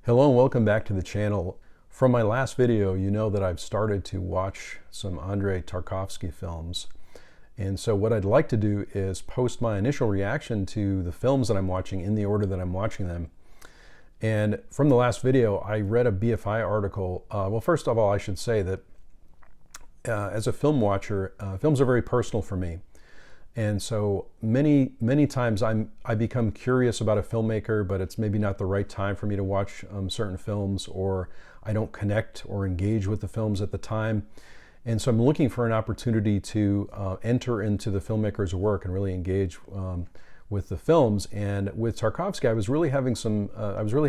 Hello and welcome back to the channel. From my last video, you know that I've started to watch some Andrei Tarkovsky films. And so what I'd like to do is post my initial reaction to the films that I'm watching in the order that I'm watching them. And from the last video, I read a BFI article. Well, first of all, I should say that as a film watcher, films are very personal for me. And so many times I become curious about a filmmaker, but it's maybe not the right time for me to watch certain films, or I don't connect or engage with the films at the time. And so I'm looking for an opportunity to enter into the filmmaker's work and really engage with the films. And with Tarkovsky, I was really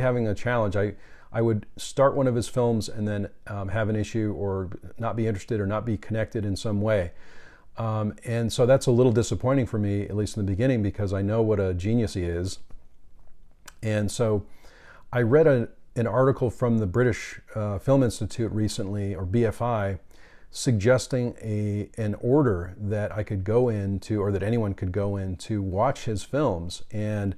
having a challenge. I would start one of his films and then have an issue or not be interested or not be connected in some way. And so that's a little disappointing for me, at least in the beginning, because I know what a genius he is. And so I read an article from the British Film Institute recently, or BFI, suggesting an order that I could go into, or that anyone could go in to watch his films. And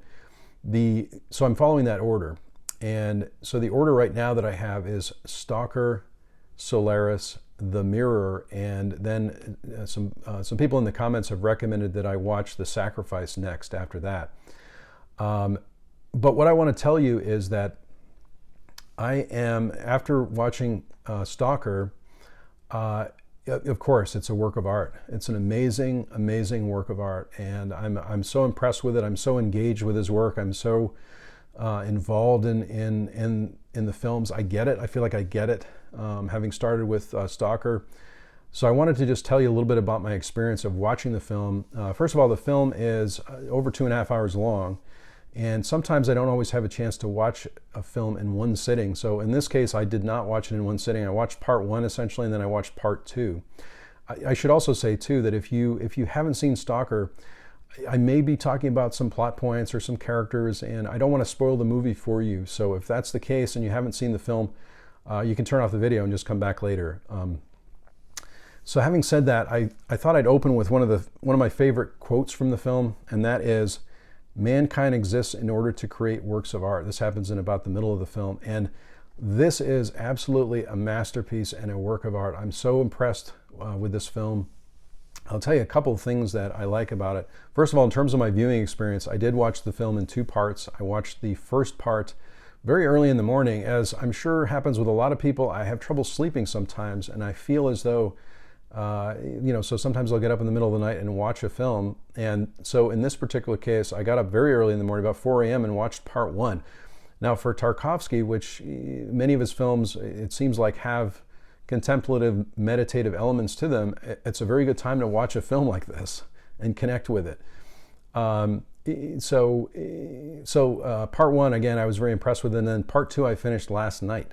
so I'm following that order. And so the order right now that I have is Stalker, Solaris, The Mirror, and then some people in the comments have recommended that I watch The Sacrifice next after that. But what I want to tell you is that after watching Stalker, of course, it's a work of art. It's an amazing, amazing work of art, and I'm so impressed with it. I'm so engaged with his work. I'm so involved in the films. I get it. I feel like I get it, having started with Stalker. So I wanted to just tell you a little bit about my experience of watching the film. First of all, the film is over 2.5 hours long, and sometimes I don't always have a chance to watch a film in one sitting. So in this case, I did not watch it in one sitting. I watched part one essentially, and then I watched part two. I should also say too that if you haven't seen Stalker, I may be talking about some plot points or some characters, and I don't want to spoil the movie for you. So if that's the case and you haven't seen the film, you can turn off the video and just come back later. So having said that, I thought I'd open with one of my favorite quotes from the film, and that is, "Mankind exists in order to create works of art." This happens in about the middle of the film, and this is absolutely a masterpiece and a work of art. I'm so impressed with this film. I'll tell you a couple of things that I like about it. First of all, in terms of my viewing experience, I did watch the film in two parts. I watched the first part very early in the morning. As I'm sure happens with a lot of people, I have trouble sleeping sometimes, and I feel as though, so sometimes I'll get up in the middle of the night and watch a film. And so in this particular case, I got up very early in the morning, about 4 a.m., and watched part one. Now for Tarkovsky, which many of his films, it seems like, have contemplative, meditative elements to them, it's a very good time to watch a film like this and connect with it. So part one, again, I was very impressed with, and then part two I finished last night.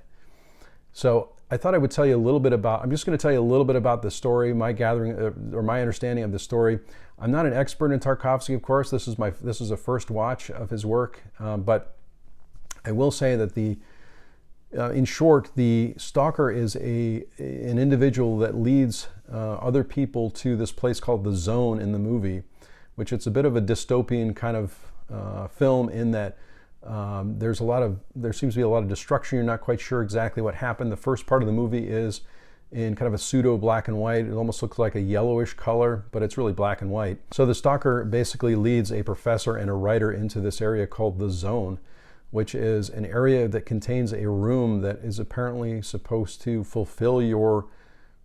So I thought I would tell you a little bit about, I'm just going to tell you a little bit about the story, my gathering, or my understanding of the story. I'm not an expert in Tarkovsky, of course. This is a first watch of his work, but I will say that in short, the Stalker is an individual that leads other people to this place called the Zone in the movie, which it's a bit of a dystopian kind of film in that there seems to be a lot of destruction. You're not quite sure exactly what happened. The first part of the movie is in kind of a pseudo black and white. It almost looks like a yellowish color, but it's really black and white. So the Stalker basically leads a professor and a writer into this area called the Zone, which is an area that contains a room that is apparently supposed to fulfill your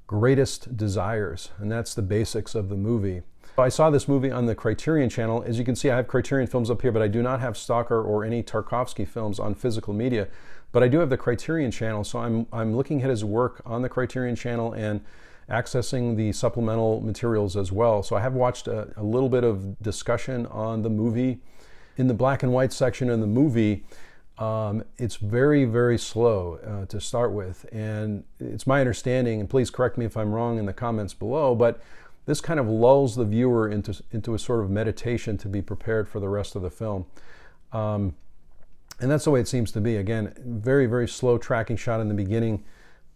greatest desires. And that's the basics of the movie. I saw this movie on the Criterion channel. As you can see, I have Criterion films up here, but I do not have Stalker or any Tarkovsky films on physical media. But I do have the Criterion channel, so I'm looking at his work on the Criterion channel and accessing the supplemental materials as well. So I have watched a little bit of discussion on the movie. In the black and white section in the movie, it's very, very slow to start with. And it's my understanding, and please correct me if I'm wrong in the comments below, but this kind of lulls the viewer into a sort of meditation to be prepared for the rest of the film. And that's the way it seems to be. Again, very, very slow tracking shot in the beginning,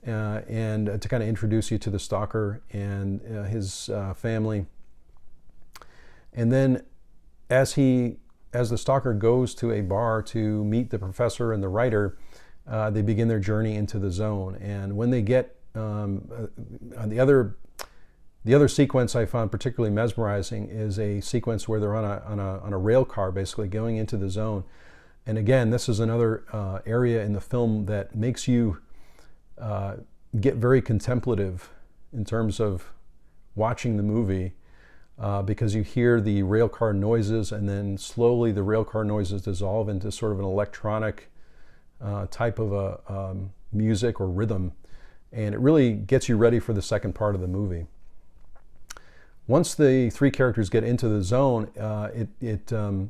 and to kind of introduce you to the Stalker and his family. And then as the Stalker goes to a bar to meet the professor and the writer, they begin their journey into the zone. And when they get the other sequence I found particularly mesmerizing is a sequence where they're on a rail car, basically going into the zone. And again, this is another area in the film that makes you get very contemplative in terms of watching the movie, because you hear the rail car noises, and then slowly the rail car noises dissolve into sort of an electronic type of a music or rhythm, and it really gets you ready for the second part of the movie. Once the three characters get into the zone, the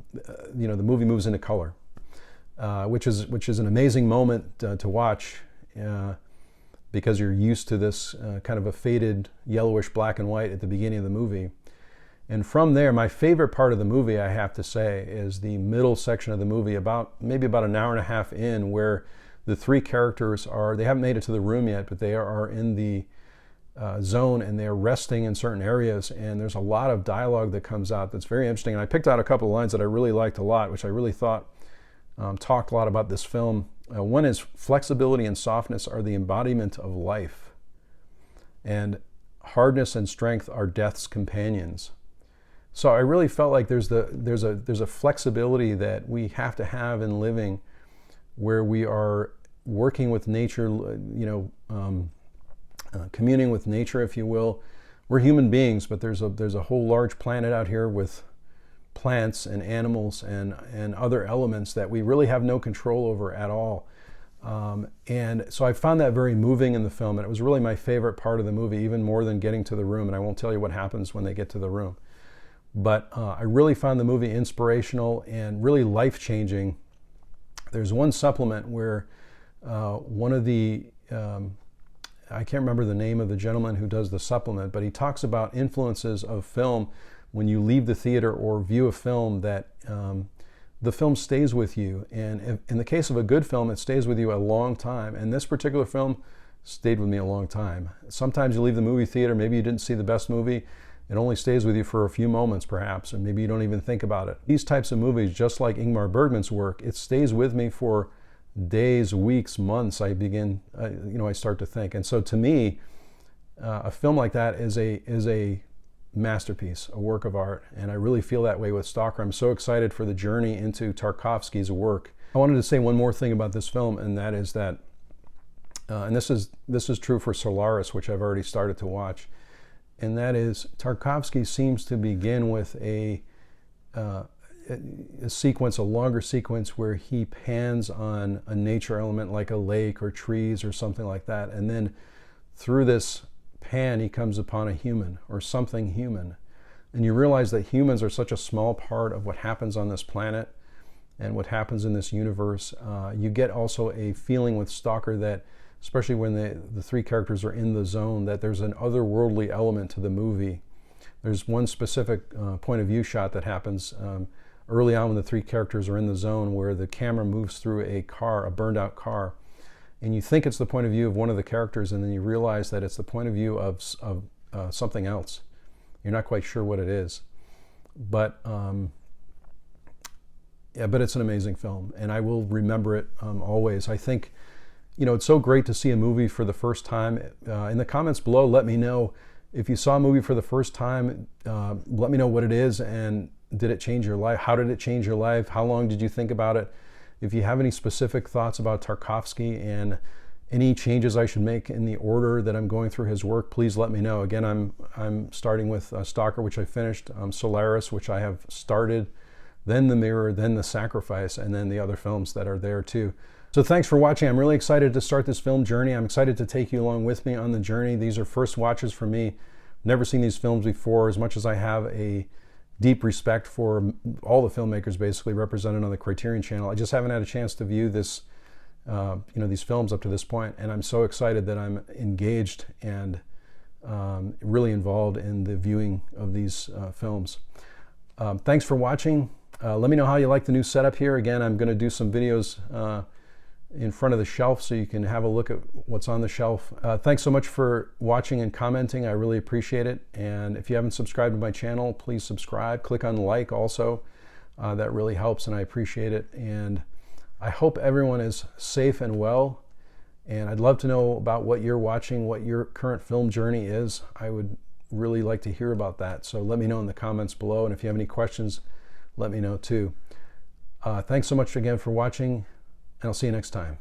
movie moves into color, which is an amazing moment to watch, because you're used to this kind of a faded yellowish black and white at the beginning of the movie. And from there, my favorite part of the movie, I have to say, is the middle section of the movie, maybe about an hour and a half in, where the three characters they haven't made it to the room yet, but they are in the zone, and they're resting in certain areas, and there's a lot of dialogue that comes out that's very interesting. And I picked out a couple of lines that I really liked a lot, which I really thought talked a lot about this film. One is, flexibility and softness are the embodiment of life, and hardness and strength are death's companions. So I really felt like there's a flexibility that we have to have in living, where we are working with nature, communing with nature, if you will. We're human beings, but there's a whole large planet out here with plants and animals and other elements that we really have no control over at all. And so I found that very moving in the film, and it was really my favorite part of the movie, even more than getting to the room. And I won't tell you what happens when they get to the room. But I really found the movie inspirational and really life-changing. There's one supplement where one of the, I can't remember the name of the gentleman who does the supplement, but he talks about influences of film when you leave the theater or view a film, that the film stays with you. And in the case of a good film, it stays with you a long time. And this particular film stayed with me a long time. Sometimes you leave the movie theater, maybe you didn't see the best movie. It only stays with you for a few moments, perhaps, and maybe you don't even think about it. These types of movies, just like Ingmar Bergman's work, it stays with me for days, weeks, months. I start to think. And so to me, a film like that is a masterpiece, a work of art, and I really feel that way with Stalker. I'm so excited for the journey into Tarkovsky's work. I wanted to say one more thing about this film, and that is that, and this is true for Solaris, which I've already started to watch, and that is, Tarkovsky seems to begin with a sequence, a longer sequence, where he pans on a nature element like a lake or trees or something like that, and then through this pan he comes upon a human or something human, and you realize that humans are such a small part of what happens on this planet and what happens in this universe. You get also a feeling with Stalker that, especially when the three characters are in the zone, that there's an otherworldly element to the movie. There's one specific point of view shot that happens early on when the three characters are in the zone, where the camera moves through a car, a burned out car, and you think it's the point of view of one of the characters, and then you realize that it's the point of view of something else. You're not quite sure what it is, but it's an amazing film, and I will remember it always. I think, it's so great to see a movie for the first time. In the comments below, let me know if you saw a movie for the first time. Let me know what it is, and did it change your life? How did it change your life? How long did you think about it? If you have any specific thoughts about Tarkovsky and any changes I should make in the order that I'm going through his work, please let me know. Again, I'm starting with Stalker, which I finished, Solaris, which I have started, then The Mirror, then The Sacrifice, and then the other films that are there too. So thanks for watching. I'm really excited to start this film journey. I'm excited to take you along with me on the journey. These are first watches for me. Never seen these films before. As much as I have a deep respect for all the filmmakers basically represented on the Criterion channel, I just haven't had a chance to view this, these films up to this point, and I'm so excited that I'm engaged and really involved in the viewing of these films. Thanks for watching. Let me know how you like the new setup here. Again, I'm going to do some videos in front of the shelf so you can have a look at what's on the shelf. Thanks so much for watching and commenting. I really appreciate it. And if you haven't subscribed to my channel, please subscribe. Click on like also. That really helps, and I appreciate it. And I hope everyone is safe and well, and I'd love to know about what you're watching, what your current film journey is. I would really like to hear about that, so let me know in the comments below, and if you have any questions, let me know too. Thanks so much again for watching, and I'll see you next time.